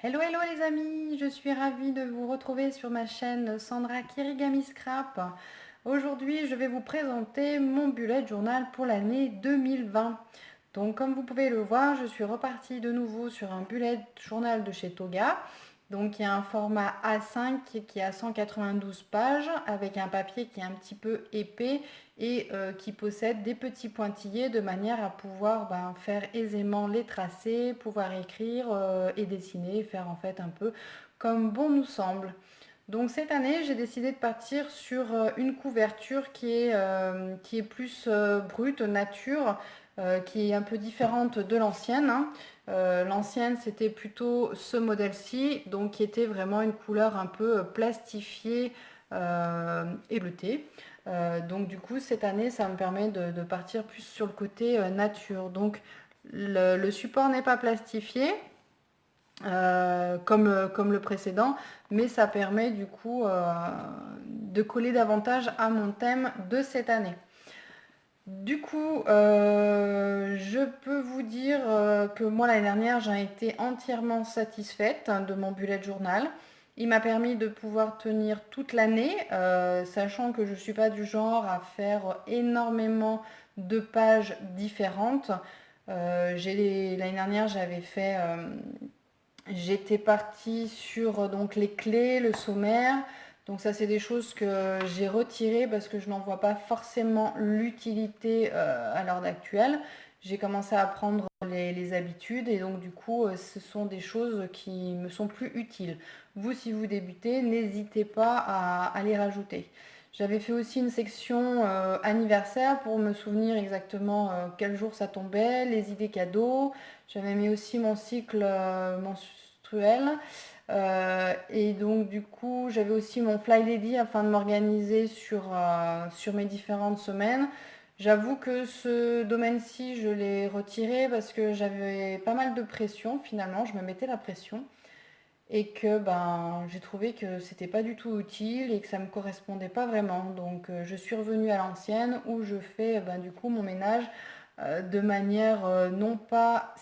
Hello hello les amis, je suis ravie de vous retrouver sur ma chaîne Sandra Kirigami Scrap. Aujourd'hui je vais vous présenter mon bullet journal pour l'année 2020. Donc comme vous pouvez le voir, je suis repartie de nouveau sur un bullet journal de chez Toga. Donc il y a un format A5 qui a 192 pages avec un papier qui est un petit peu épais et qui possède des petits pointillés de manière à pouvoir faire aisément les tracés, pouvoir écrire et dessiner, faire en fait un peu comme bon nous semble. Donc cette année, j'ai décidé de partir sur une couverture qui est plus brute, nature, qui est un peu différente de l'ancienne, hein. L'ancienne, c'était plutôt ce modèle-ci, donc qui était vraiment une couleur un peu plastifiée et bleutée. Donc du coup, cette année, ça me permet de partir plus sur le côté nature. Donc le support n'est pas plastifié, comme le précédent, mais ça permet du coup de coller davantage à mon thème de cette année. Du coup, je peux vous dire que moi l'année dernière, j'ai été entièrement satisfaite de mon bullet journal. Il m'a permis de pouvoir tenir toute l'année, sachant que je ne suis pas du genre à faire énormément de pages différentes. L'année dernière, j'étais partie sur donc les clés, le sommaire. Donc ça, c'est des choses que j'ai retirées parce que je n'en vois pas forcément l'utilité à l'heure actuelle. J'ai commencé à apprendre les habitudes et donc du coup, ce sont des choses qui me sont plus utiles. Vous, si vous débutez, n'hésitez pas à les rajouter. J'avais fait aussi une section anniversaire pour me souvenir exactement quel jour ça tombait, les idées cadeaux. J'avais mis aussi mon cycle menstruel. Et donc du coup, j'avais aussi mon Fly Lady afin de m'organiser sur mes différentes semaines. J'avoue que ce domaine-ci, je l'ai retiré parce que j'avais pas mal de pression finalement, je me mettais la pression et que j'ai trouvé que c'était pas du tout utile et que ça me correspondait pas vraiment. Donc je suis revenue à l'ancienne où je fais du coup mon ménage de manière non pas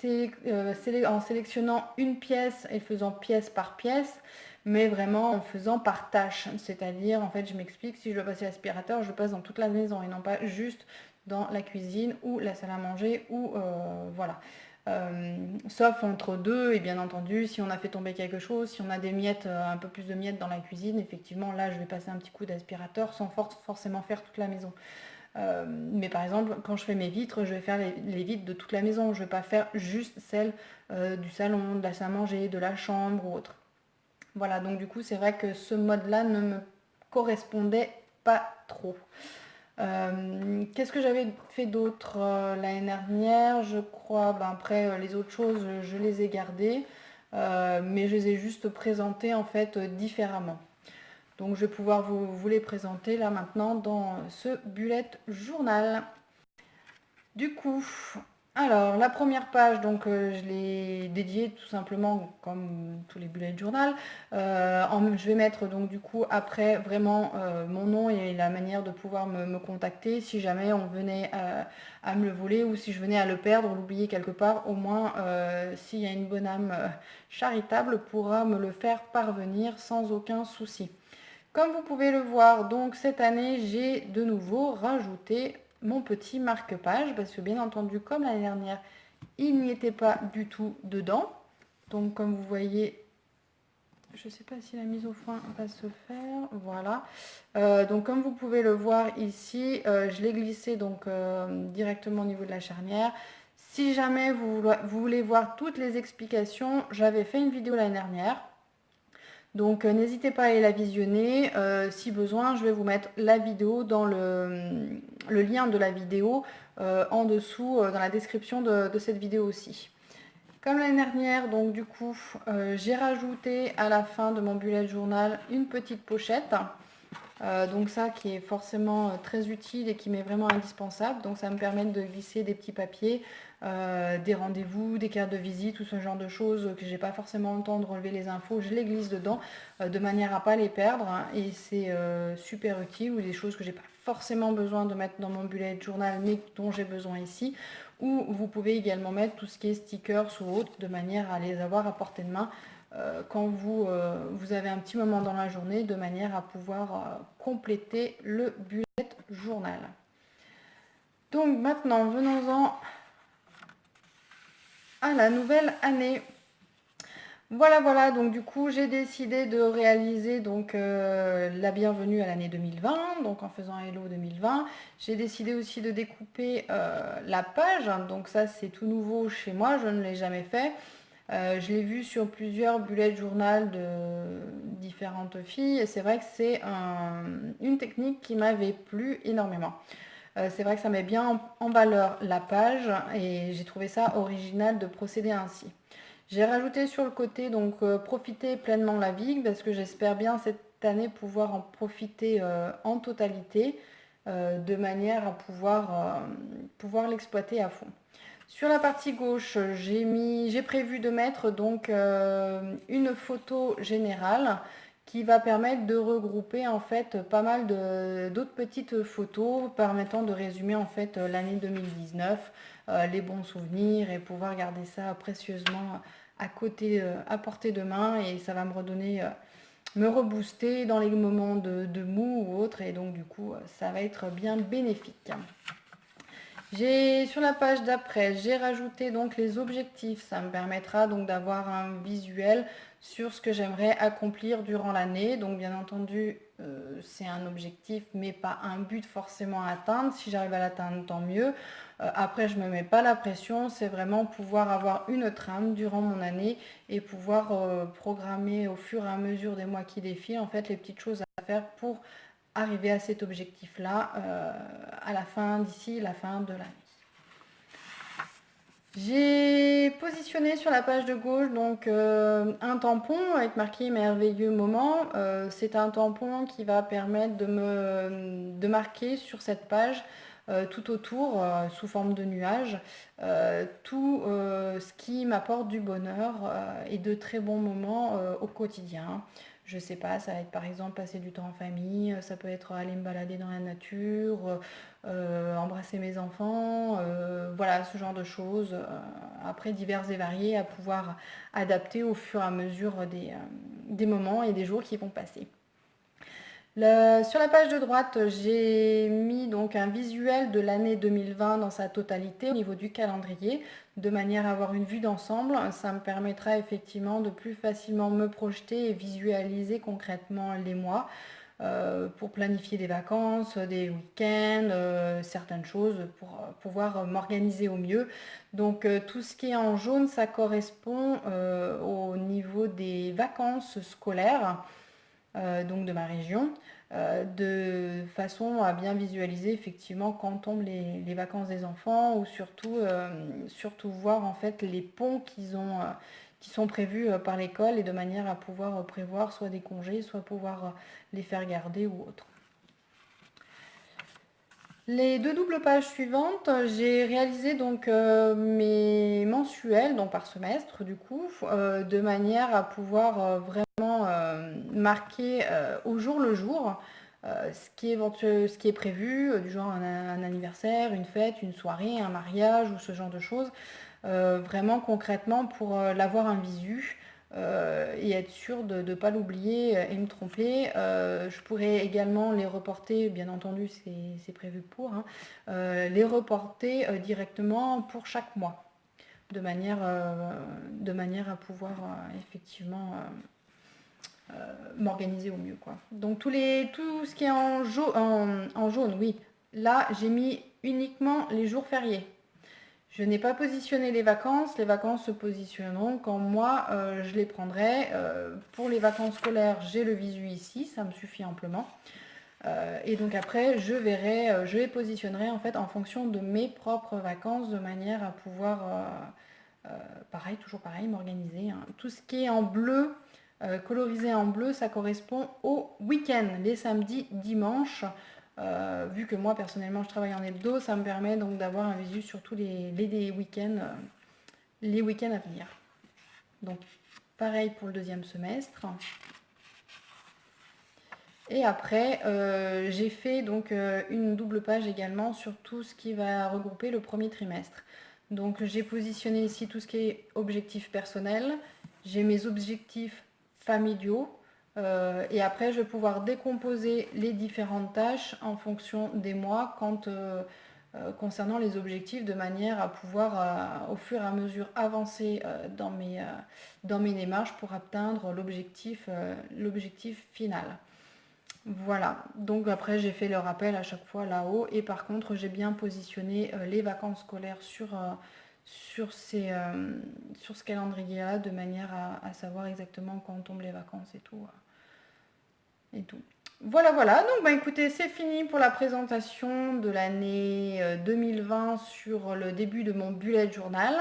en sélectionnant une pièce et faisant pièce par pièce, mais vraiment en faisant par tâche. C'est-à-dire, en fait, je m'explique, si je dois passer l'aspirateur, je le passe dans toute la maison et non pas juste dans la cuisine ou la salle à manger ou voilà. Sauf entre deux, et bien entendu, si on a fait tomber quelque chose, si on a des miettes, un peu plus de miettes dans la cuisine, effectivement, là, je vais passer un petit coup d'aspirateur sans forcément faire toute la maison. Mais par exemple, quand je fais mes vitres, je vais faire les vitres de toute la maison. Je ne vais pas faire juste celles du salon, de la salle à manger, de la chambre ou autre. Voilà, donc du coup, c'est vrai que ce mode-là ne me correspondait pas trop. Qu'est-ce que j'avais fait d'autre l'année dernière? Je crois, après les autres choses, je les ai gardées, mais je les ai juste présentées en fait différemment. Donc je vais pouvoir vous les présenter là maintenant dans ce bullet journal. Du coup, alors la première page, donc je l'ai dédiée tout simplement comme tous les bullets de journal. Je vais mettre donc du coup après vraiment mon nom et la manière de pouvoir me contacter si jamais on venait à me le voler ou si je venais à le perdre ou l'oublier quelque part. Au moins, s'il y a une bonne âme charitable, pourra me le faire parvenir sans aucun souci. Comme vous pouvez le voir, donc cette année, j'ai de nouveau rajouté mon petit marque-page parce que bien entendu, comme l'année dernière, il n'y était pas du tout dedans. Donc comme vous voyez, je ne sais pas si la mise au point va se faire, voilà. Donc comme vous pouvez le voir ici, je l'ai glissé donc directement au niveau de la charnière. Si jamais vous voulez voir toutes les explications, j'avais fait une vidéo l'année dernière. Donc n'hésitez pas à aller la visionner. Si besoin, je vais vous mettre la vidéo dans le lien de la vidéo en dessous dans la description de cette vidéo aussi. Comme l'année dernière, donc du coup, j'ai rajouté à la fin de mon bullet journal une petite pochette. Donc ça qui est forcément très utile et qui m'est vraiment indispensable. Donc ça me permet de glisser des petits papiers, des rendez-vous, des cartes de visite, tout ce genre de choses que j'ai pas forcément le temps de relever les infos. Je les glisse dedans de manière à pas les perdre et c'est super utile. Ou des choses que j'ai pas forcément besoin de mettre dans mon bullet journal mais dont j'ai besoin ici. ou vous pouvez également mettre tout ce qui est stickers ou autre de manière à les avoir à portée de main quand vous avez un petit moment dans la journée, de manière à pouvoir compléter le bullet journal. Donc maintenant, venons-en à la nouvelle année. Voilà, donc du coup j'ai décidé de réaliser donc la bienvenue à l'année 2020, donc en faisant Hello 2020. J'ai décidé aussi de découper la page, donc ça c'est tout nouveau chez moi, je ne l'ai jamais fait. Je l'ai vu sur plusieurs bullet journal de différentes filles et c'est vrai que c'est une technique qui m'avait plu énormément. C'est vrai que ça met bien en valeur la page et j'ai trouvé ça original de procéder ainsi. J'ai rajouté sur le côté donc profiter pleinement la vie parce que j'espère bien cette année pouvoir en profiter en totalité de manière à pouvoir l'exploiter à fond. Sur la partie gauche, j'ai prévu de mettre donc une photo générale qui va permettre de regrouper en fait pas mal d'autres petites photos permettant de résumer en fait l'année 2019, les bons souvenirs et pouvoir garder ça précieusement à côté, à portée de main et ça va me redonner, me rebooster dans les moments de mou ou autre et donc du coup ça va être bien bénéfique. Sur la page d'après, j'ai rajouté donc les objectifs. Ça me permettra donc d'avoir un visuel sur ce que j'aimerais accomplir durant l'année. Donc bien entendu, c'est un objectif, mais pas un but forcément à atteindre. Si j'arrive à l'atteindre, tant mieux. Après, je ne me mets pas la pression. C'est vraiment pouvoir avoir une trame durant mon année et pouvoir programmer au fur et à mesure des mois qui défilent, en fait, les petites choses à faire pour arriver à cet objectif-là à la fin, d'ici la fin de l'année. J'ai positionné sur la page de gauche donc un tampon avec marqué merveilleux moment. C'est un tampon qui va permettre de marquer sur cette page tout autour sous forme de nuages tout ce qui m'apporte du bonheur et de très bons moments au quotidien. Je sais pas, ça va être par exemple passer du temps en famille, ça peut être aller me balader dans la nature, embrasser mes enfants, voilà ce genre de choses. Après diverses et variées à pouvoir adapter au fur et à mesure des moments et des jours qui vont passer. Sur la page de droite, j'ai mis donc un visuel de l'année 2020 dans sa totalité au niveau du calendrier, de manière à avoir une vue d'ensemble. Ça me permettra effectivement de plus facilement me projeter et visualiser concrètement les mois pour planifier des vacances, des week-ends, certaines choses pour pouvoir m'organiser au mieux. Donc tout ce qui est en jaune, ça correspond au niveau des vacances scolaires. Donc de ma région, de façon à bien visualiser effectivement quand tombent les vacances des enfants ou surtout voir en fait les ponts qui sont prévus par l'école et de manière à pouvoir prévoir soit des congés, soit pouvoir les faire garder ou autre. Les deux doubles pages suivantes, j'ai réalisé donc mes mensuels, donc par semestre du coup, de manière à pouvoir vraiment marquer au jour le jour ce qui est prévu, du genre un anniversaire, une fête, une soirée, un mariage ou ce genre de choses, vraiment concrètement pour l'avoir un visu. Et être sûr de ne pas l'oublier et me tromper. Je pourrais également les reporter, bien entendu c'est prévu pour, hein, les reporter directement pour chaque mois, de manière à pouvoir effectivement m'organiser au mieux, quoi. Donc tout ce qui est en jaune, oui, là j'ai mis uniquement les jours fériés. Je n'ai pas positionné les vacances se positionneront quand moi je les prendrai. Pour les vacances scolaires, j'ai le visu ici, ça me suffit amplement. Et donc après, je les positionnerai en fait en fonction de mes propres vacances, de manière à pouvoir, toujours pareil, m'organiser, hein. Tout ce qui est en bleu, colorisé en bleu, ça correspond au week-end, les samedis, dimanches. Vu que moi personnellement je travaille en hebdo, ça me permet donc d'avoir un visu sur tous les week-ends à venir. Donc pareil pour le deuxième semestre. Et après j'ai fait donc une double page également sur tout ce qui va regrouper le premier trimestre. Donc j'ai positionné ici tout ce qui est objectifs personnels, j'ai mes objectifs familiaux, et après je vais pouvoir décomposer les différentes tâches en fonction des mois concernant les objectifs, de manière à pouvoir au fur et à mesure avancer dans mes démarches pour atteindre l'objectif final. Voilà, donc après j'ai fait le rappel à chaque fois là-haut, et par contre j'ai bien positionné les vacances scolaires sur ce calendrier-là, de manière à savoir exactement quand tombent les vacances et tout. Voilà, voilà, donc bah écoutez, c'est fini pour la présentation de l'année 2020 sur le début de mon bullet journal.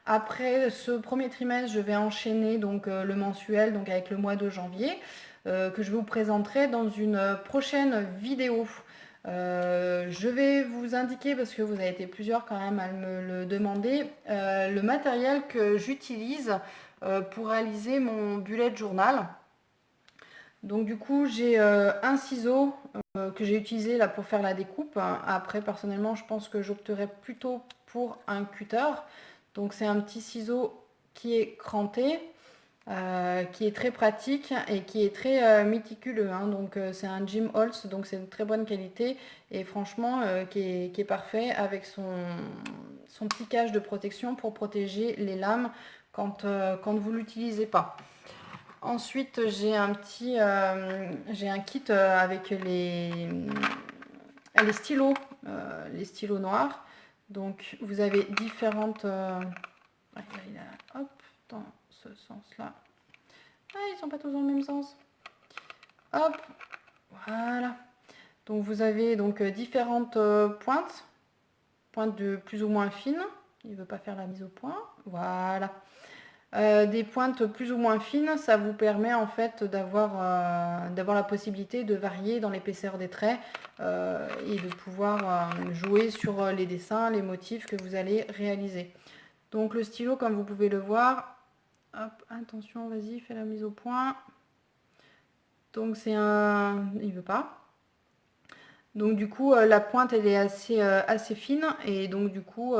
Après ce premier trimestre, je vais enchaîner donc le mensuel, donc avec le mois de janvier, que je vous présenterai dans une prochaine vidéo. Je vais vous indiquer, parce que vous avez été plusieurs quand même à me le demander, le matériel que j'utilise pour réaliser mon bullet journal. Donc du coup, j'ai un ciseau que j'ai utilisé là pour faire la découpe. Après, personnellement, je pense que j'opterais plutôt pour un cutter. Donc c'est un petit ciseau qui est cranté, qui est très pratique et qui est très méticuleux. Donc c'est un Jim Holtz, donc c'est de très bonne qualité et franchement qui est parfait, avec son petit cache de protection pour protéger les lames quand vous ne l'utilisez pas. Ensuite, j'ai un kit avec les stylos, noirs. Donc, vous avez différentes... hop, dans ce sens-là. Ah, ils sont pas tous dans le même sens. Hop, voilà. Donc, vous avez donc différentes pointes de plus ou moins fines. Il ne veut pas faire la mise au point. Voilà. Des pointes plus ou moins fines, ça vous permet en fait d'avoir la possibilité de varier dans l'épaisseur des traits et de pouvoir jouer sur les dessins, les motifs que vous allez réaliser. Donc le stylo, comme vous pouvez le voir, hop, attention, vas-y, fais la mise au point. Donc c'est il veut pas. Donc du coup, la pointe, elle est assez fine, et donc du coup,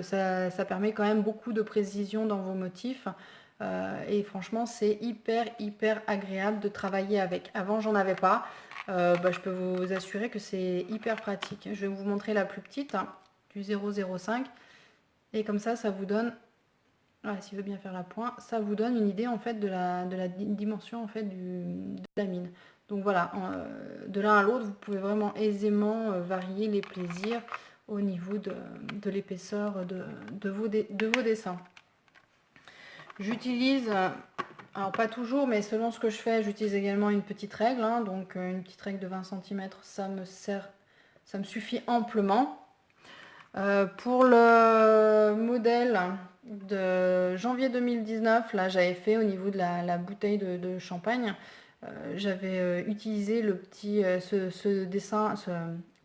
ça permet quand même beaucoup de précision dans vos motifs. Et franchement, c'est hyper agréable de travailler avec. Avant, j'en avais pas. Je peux vous assurer que c'est hyper pratique. Je vais vous montrer la plus petite, du 0,05. Et comme ça vous donne... Voilà, s'il veut bien faire la pointe, ça vous donne une idée en fait de la dimension en fait de la mine. Donc voilà, de l'un à l'autre, vous pouvez vraiment aisément varier les plaisirs au niveau de l'épaisseur de vos dessins. J'utilise, alors pas toujours, mais selon ce que je fais, j'utilise également une petite règle. Donc une petite règle de 20 cm, ça me suffit amplement. Pour le modèle de janvier 2019, là j'avais fait au niveau de la bouteille de champagne, j'avais utilisé le petit ce dessin,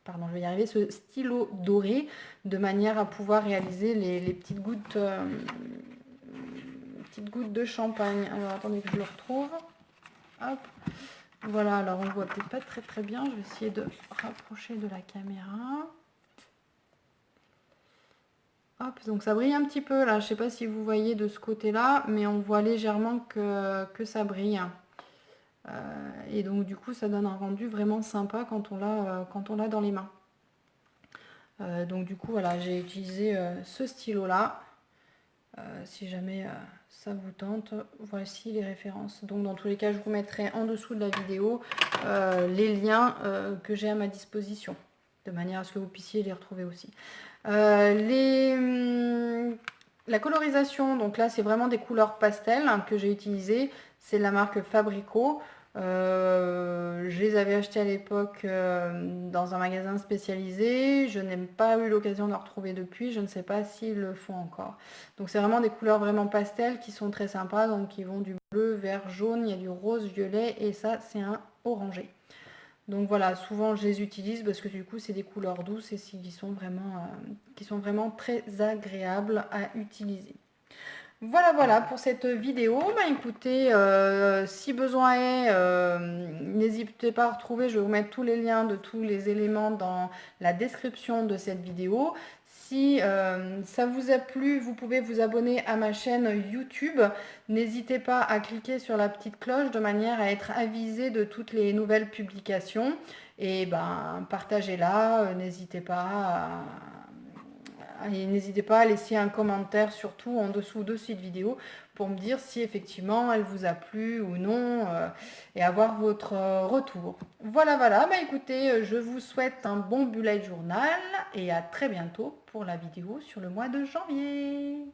pardon, je vais y arriver, ce stylo doré, de manière à pouvoir réaliser les petites gouttes de champagne. Alors attendez que je le retrouve. Hop. Voilà, alors on voit peut-être pas très bien, je vais essayer de rapprocher de la caméra. Hop, donc ça brille un petit peu là, je ne sais pas si vous voyez de ce côté-là, mais on voit légèrement que ça brille. Et donc du coup ça donne un rendu vraiment sympa quand on l'a dans les mains. Donc du coup voilà, j'ai utilisé ce stylo là. Si jamais ça vous tente, voici les références. Donc dans tous les cas, je vous mettrai en dessous de la vidéo les liens que j'ai à ma disposition, de manière à ce que vous puissiez les retrouver aussi. La colorisation, donc là c'est vraiment des couleurs pastel que j'ai utilisées, c'est la marque Fabrico. Je les avais achetées à l'époque dans un magasin spécialisé, je n'ai pas eu l'occasion de les retrouver depuis, je ne sais pas s'ils le font encore. Donc c'est vraiment des couleurs vraiment pastel qui sont très sympas, donc qui vont du bleu, vert, jaune, il y a du rose, violet, et ça c'est un orangé. Donc voilà, souvent je les utilise parce que du coup c'est des couleurs douces et qui sont vraiment très agréables à utiliser. Voilà pour cette vidéo. Écoutez, si besoin est, n'hésitez pas à retrouver, je vais vous mettre tous les liens de tous les éléments dans la description de cette vidéo. si ça vous a plu, vous pouvez vous abonner à ma chaîne YouTube. N'hésitez pas à cliquer sur la petite cloche de manière à être avisé de toutes les nouvelles publications. Et ben, partagez-la, n'hésitez pas à laisser un commentaire, surtout en dessous de cette vidéo, pour me dire si effectivement elle vous a plu ou non, et avoir votre retour. Voilà, voilà, bah écoutez, je vous souhaite un bon bullet journal et à très bientôt pour la vidéo sur le mois de janvier.